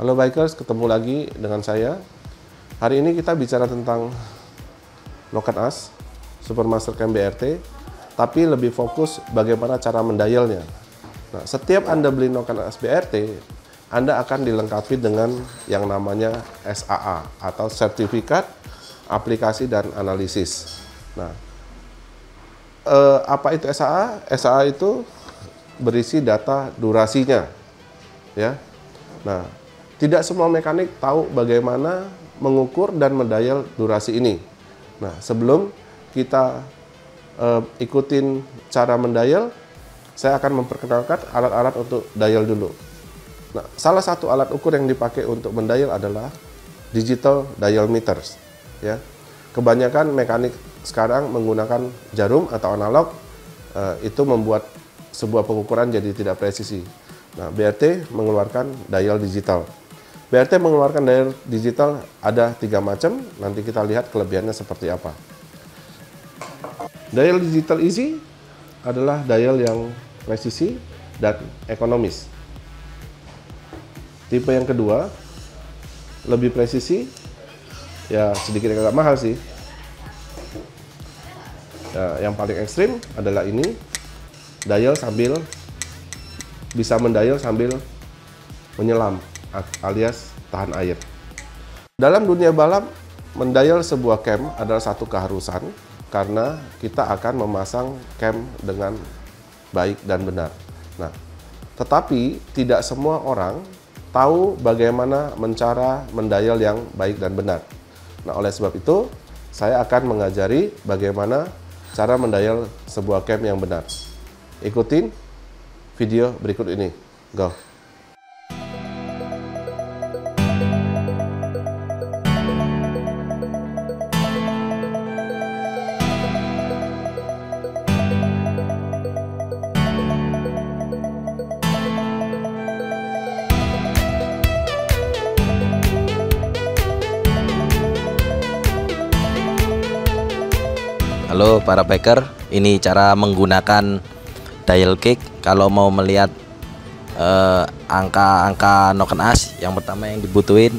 Halo bikers, ketemu lagi dengan saya. Hari ini kita bicara tentang Noken As Supermaster Cam BRT, tapi lebih fokus bagaimana cara mendialnya. Nah, setiap Anda beli Noken As BRT, Anda akan dilengkapi dengan yang namanya SAA atau Sertifikat Aplikasi dan Analisis. Nah, apa itu SAA? SAA itu berisi data durasinya, ya. Nah, tidak semua mekanik tahu bagaimana mengukur dan mendial durasi ini. Nah, sebelum kita ikutin cara mendial, saya akan memperkenalkan alat-alat untuk dial dulu. Nah, salah satu alat ukur yang dipakai untuk mendial adalah digital dial meters, ya. Kebanyakan mekanik sekarang menggunakan jarum atau analog, itu membuat sebuah pengukuran jadi tidak presisi. Nah, BRT mengeluarkan dial digital. BRT mengeluarkan dial digital ada 3 macam, nanti kita lihat kelebihannya seperti apa. Dial digital easy adalah dial yang presisi dan ekonomis. Tipe yang kedua, lebih presisi, ya sedikit agak mahal sih. Ya, yang paling ekstrim adalah ini, dial sambil bisa mendial sambil menyelam alias tahan air. Dalam dunia balap, mendial sebuah cam adalah satu keharusan karena kita akan memasang cam dengan baik dan benar. Nah, tetapi tidak semua orang tahu bagaimana cara mendial yang baik dan benar. Nah, oleh sebab itu, saya akan mengajari bagaimana cara mendial sebuah cam yang benar. Ikutin video berikut ini. Go! Halo para biker, ini cara menggunakan dial kick kalau mau melihat angka-angka Noken As. Yang pertama yang dibutuhin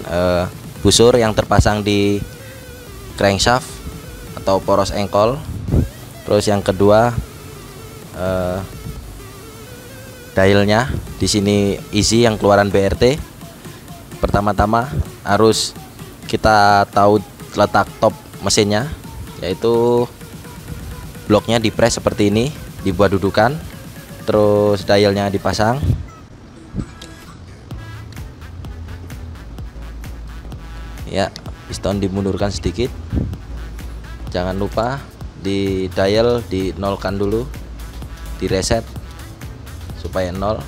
busur yang terpasang di crankshaft atau poros engkol. Terus yang kedua dialnya di sini easy yang keluaran BRT. Pertama-tama harus kita tahu letak top mesinnya, yaitu bloknya dipres seperti ini, dibuat dudukan, terus dialnya dipasang. Ya, piston dimundurkan sedikit. Jangan lupa di dial dinolkan dulu, di reset supaya nol.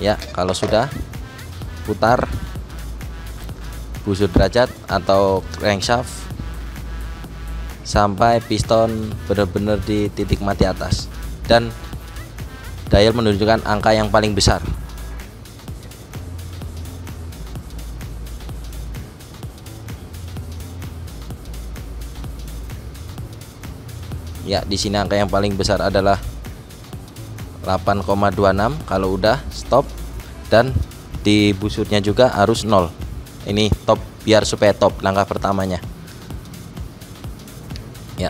Ya, kalau sudah putar busur derajat atau crankshaft sampai piston benar-benar di titik mati atas dan dial menunjukkan angka yang paling besar. Ya, di sini angka yang paling besar adalah 8,26. Kalau udah stop, dan di busurnya juga harus 0. Ini top, biar supaya top langkah pertamanya. Ya,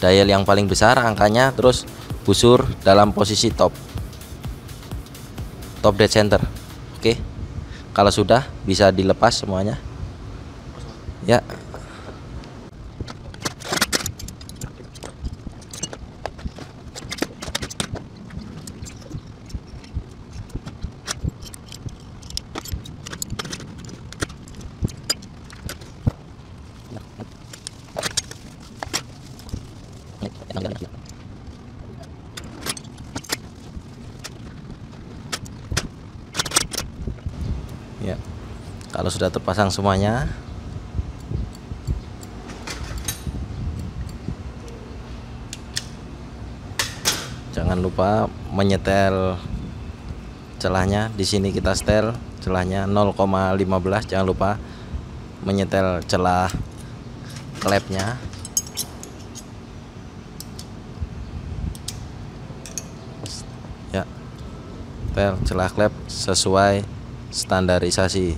dial yang paling besar angkanya, terus busur dalam posisi top dead center. Oke, kalau sudah bisa dilepas semuanya. Ya, ya, kalau sudah terpasang semuanya, jangan lupa menyetel celahnya. Di sini kita setel celahnya 0,15. Jangan lupa menyetel celah klepnya. Ya, setel celah klep sesuai standarisasi.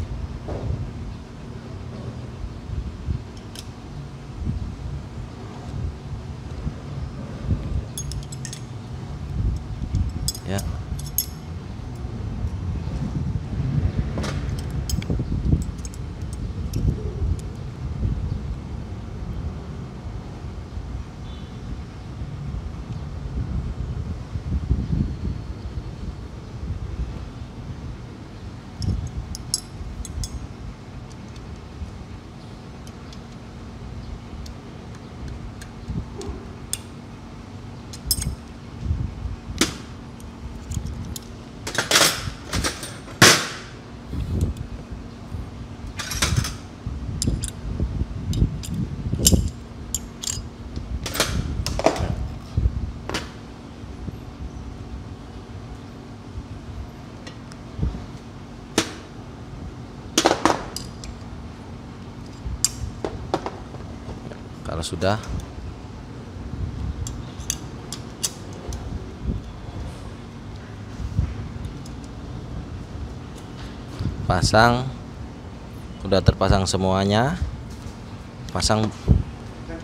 Ya. Kalau sudah, pasang, sudah terpasang semuanya, pasang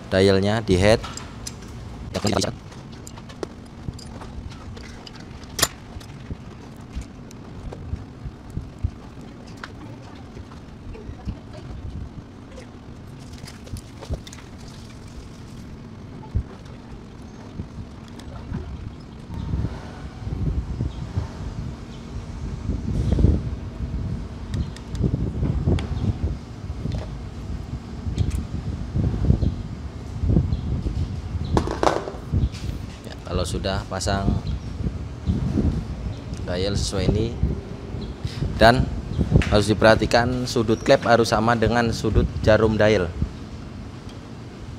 dialnya di head. Kalau sudah pasang dial sesuai ini, dan harus diperhatikan sudut klep harus sama dengan sudut jarum dial.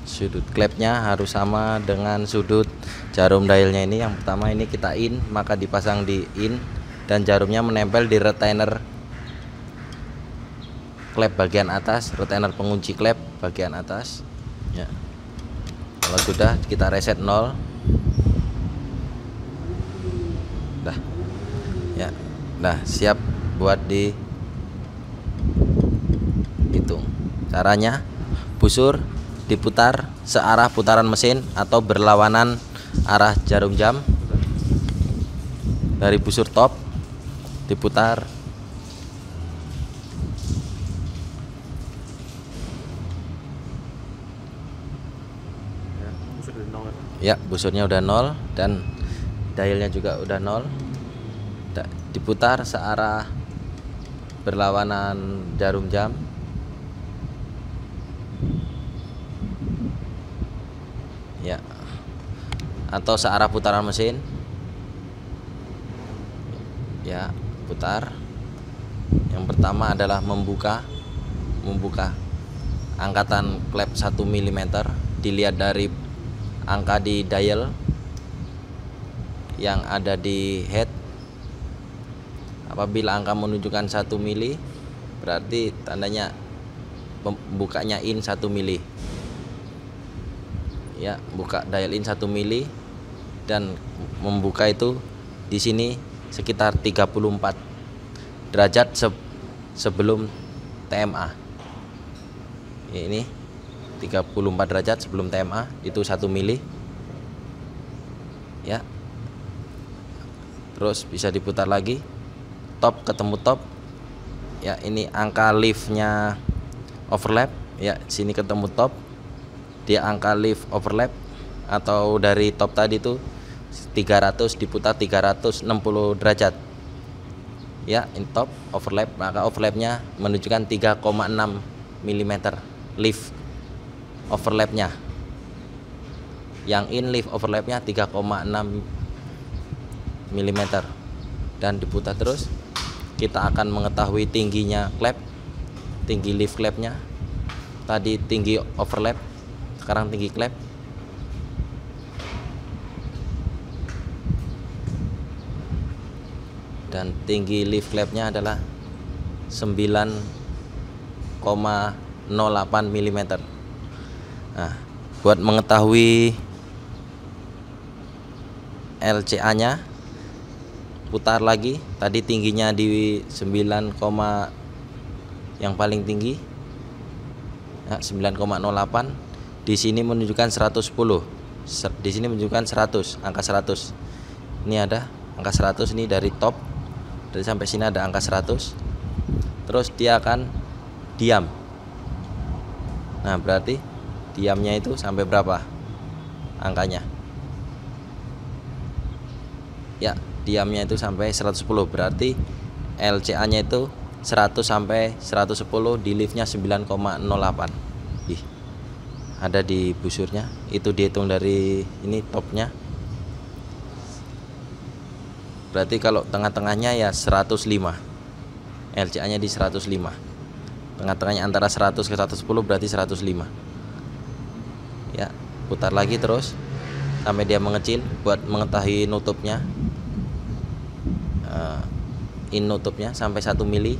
Sudut klepnya harus sama dengan sudut jarum dialnya. Ini yang pertama, ini kita in, maka dipasang di in dan jarumnya menempel di retainer klep bagian atas, retainer pengunci klep bagian atas ya. Kalau sudah, kita reset 0. Nah, siap buat dihitung. Caranya, busur diputar searah putaran mesin atau berlawanan arah jarum jam. Dari busur top diputar ya, busurnya udah 0 dan dialnya juga udah 0. Diputar searah berlawanan jarum jam. Ya. Atau searah putaran mesin. Ya, putar. Yang pertama adalah membuka angkatan klep 1 mm. Dilihat dari angka di dial yang ada di head. Apabila angka menunjukkan 1 mili, berarti tandanya bukanya in 1 mili. Ya, buka dial in 1 mili dan membuka itu di sini sekitar 34 derajat sebelum TMA. Ya, ini 34 derajat sebelum TMA, itu 1 mili. Ya. Terus bisa diputar lagi. Top ketemu top ya, ini angka liftnya overlap ya, sini ketemu top, dia angka lift overlap atau dari top tadi itu 300 diputar 360 derajat ya, in top overlap, maka overlapnya menunjukkan 3,6 mm lift overlapnya. Yang in lift overlapnya 3,6 mm dan diputar terus. Kita akan mengetahui tingginya klep, tinggi lift klepnya. Tadi tinggi overlap, sekarang tinggi klep. Dan tinggi lift klepnya adalah 9,08 mm. Nah, buat mengetahui LCA nya putar lagi. Tadi tingginya di 9, yang paling tinggi ya, 9,08. Di sini menunjukkan 110. Di sini menunjukkan 100, angka 100. Ini ada angka 100 ini dari top. Dari sampai sini ada angka 100. Terus dia akan diam. Nah, berarti diamnya itu sampai berapa angkanya? Ya, diamnya itu sampai 110. Berarti LCA-nya itu 100 sampai 110, di liftnya 9,08. Ih, ada di busurnya. Itu dihitung dari ini topnya. Berarti kalau tengah-tengahnya ya 105. LCA-nya di 105. Tengah-tengahnya antara 100 ke 110 berarti 105. Ya, putar lagi terus sampai dia mengecil buat mengetahui nutupnya. In nutupnya sampai 1 mili.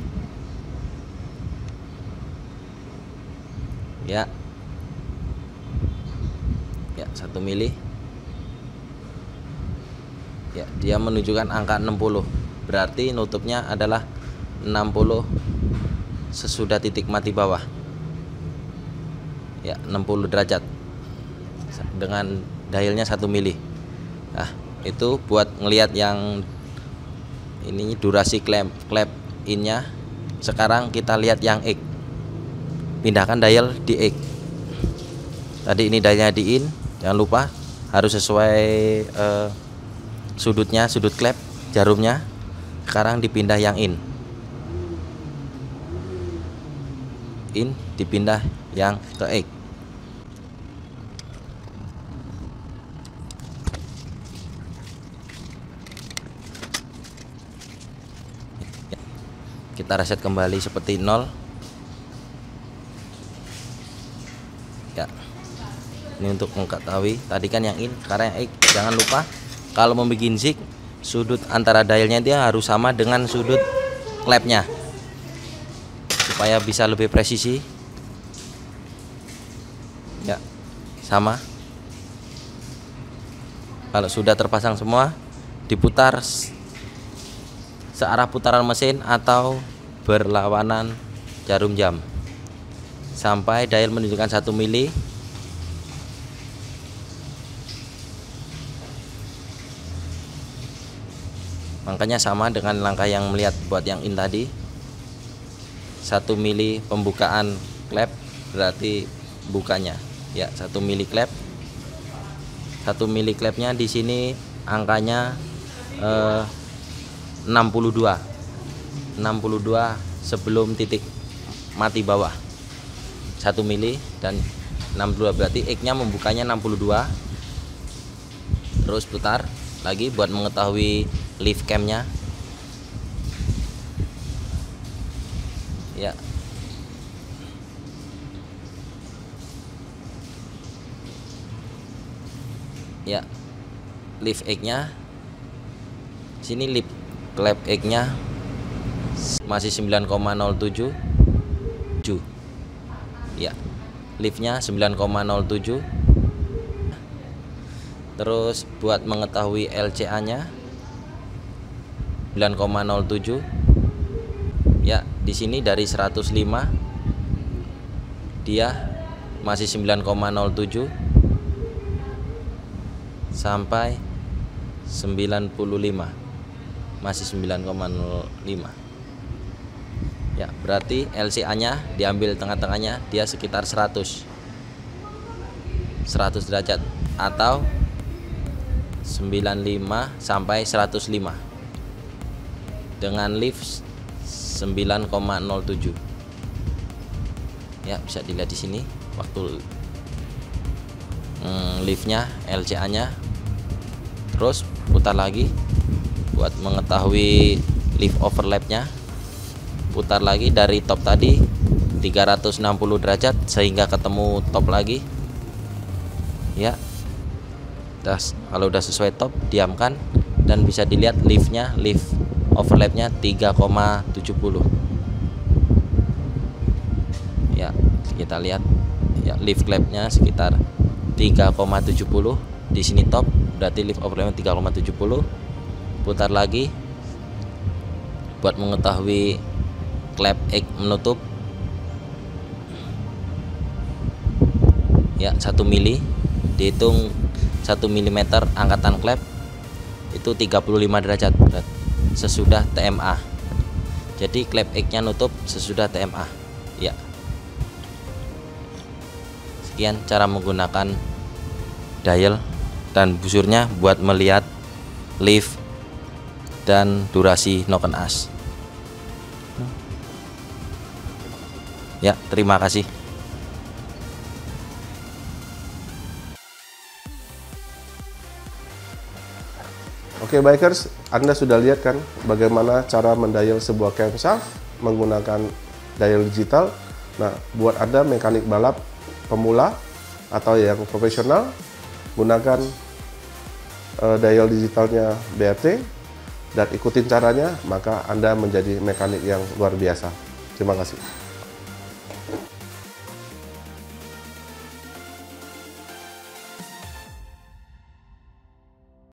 Ya. Ya, 1 mili. Ya, dia menunjukkan angka 60. Berarti nutupnya adalah 60 sesudah titik mati bawah. Ya, 60 derajat. Dengan dialnya 1 mili. Nah, itu buat ngelihat yang ini durasi clap in-nya. Sekarang kita lihat yang X. Pindahkan dial di X. Tadi ini dialnya di in, jangan lupa harus sesuai sudutnya, sudut clap jarumnya. Sekarang dipindah yang in. In dipindah yang ke X. Kita reset kembali seperti 0. Ya, ini untuk mengetahui tadi kan yang in, sekarang yang X. Jangan lupa kalau membuat zig, sudut antara dialnya dia harus sama dengan sudut clapnya supaya bisa lebih presisi. Ya, sama. Kalau sudah terpasang semua, diputar searah putaran mesin atau berlawanan jarum jam sampai dial menunjukkan 1 mili. Angkanya sama dengan langkah yang melihat buat yang in tadi. 1 mili pembukaan klep berarti bukanya. Ya, 1 mili klep. 1 mili klepnya di sini angkanya 62 sebelum titik mati bawah 1 mili dan 62 berarti X-nya membukanya 62. Terus putar lagi buat mengetahui lift cam-nya. Ya. Ya. Lift X-nya sini lift clap X-nya masih 9,07. Ya, liftnya 9,07. Terus buat mengetahui LCA-nya 9,07. Ya, di sini dari 105 dia masih 9,07 sampai 95. Masih 9,05. Ya, berarti LCA-nya diambil tengah-tengahnya dia sekitar 100 derajat atau 95 sampai 105 dengan lift 9,07. Ya, bisa dilihat di sini waktu liftnya, LCA-nya. Terus putar lagi buat mengetahui lift overlap-nya. Putar lagi dari top tadi 360 derajat sehingga ketemu top lagi. Ya, kalau udah sesuai top diamkan dan bisa dilihat liftnya, lift overlapnya 3,70. Ya, kita lihat ya lift clapnya sekitar 3,70. Di sini top berarti lift overlapnya 3,70. Putar lagi buat mengetahui klep X menutup ya 1 mili, dihitung 1 mm angkatan klep itu 35 derajat berat sesudah TMA. Jadi klep X nya nutup sesudah TMA ya. Sekian cara menggunakan dial dan busurnya buat melihat lift dan durasi noken as. Ya, terima kasih. Oke bikers, Anda sudah lihat kan bagaimana cara mendial sebuah camshaft menggunakan dial digital. Nah, buat Anda mekanik balap pemula atau yang profesional, gunakan dial digitalnya BRT dan ikutin caranya, maka Anda menjadi mekanik yang luar biasa. Terima kasih.